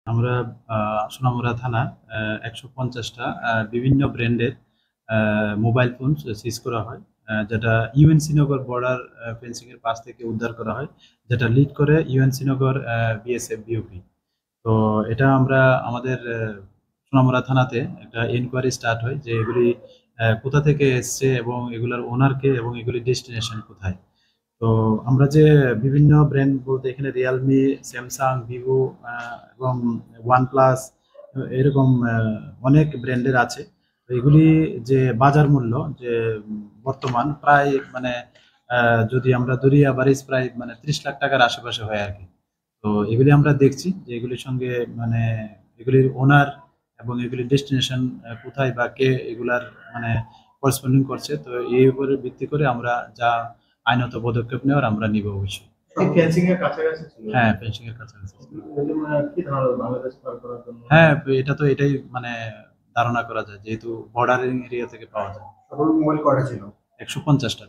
আমরা সোনামুড়া থানার ১৫০টা বিভিন্ন ব্র্যান্ডের মোবাইল ফোন সিজ করা হয়, যেটা ইউএনসি নগর বর্ডার ফেন্সিং এর পাশ থেকে উদ্ধার করা হয়, যেটা লিড করে ইউএনসি নগর বিএসএফ বিওপি। তো এটা আমরা আমাদের সোনামুড়া থানাতে একটা এনকোয়ারি স্টার্ট হয় যে এগুলি কোথা থেকে এসছে এবং এগুলোর ওনারকে এবং এগুলি ডেস্টিনেশন কোথায়। তো আমরা যে বিভিন্ন ব্র্যান্ড বলতে এখানে রিয়েলমি, স্যামসাং, ভিভো এবং ওয়ানপ্লাস এরকম অনেক ব্র্যান্ডের আছে। তো এগুলি যে বাজার মূল্য যে বর্তমান প্রায় মানে যদি আমরা ধরি অ্যাভারেজ প্রায় মানে 30 লাখ টাকার আশেপাশে হয় আর কি। তো এগুলি আমরা দেখছি যে এগুলির সঙ্গে মানে এগুলির ওনার এবং এগুলির ডেস্টিনেশন কোথায় বা কে এগুলার মানে করসপন্ডিং করছে। তো এই উপরে ভিত্তি করে আমরা যা আইনত পদক্ষেপ নেওয়ার আমরা নিব অবশ্যই। ফেন্সিং এর কাছাকাছি ছিল। হ্যাঁ, ফেন্সিং এর কাছাকাছি ছিল। কি ধারণা বাংলাদেশ পার করার জন্য? হ্যাঁ, এটা তো এটাই মানে ধারণা করা যায় যেহেতু বর্ডারিং এরিয়া থেকে পাওয়া যায়। মোবাইল কয়টা ছিল? ১৫০টা।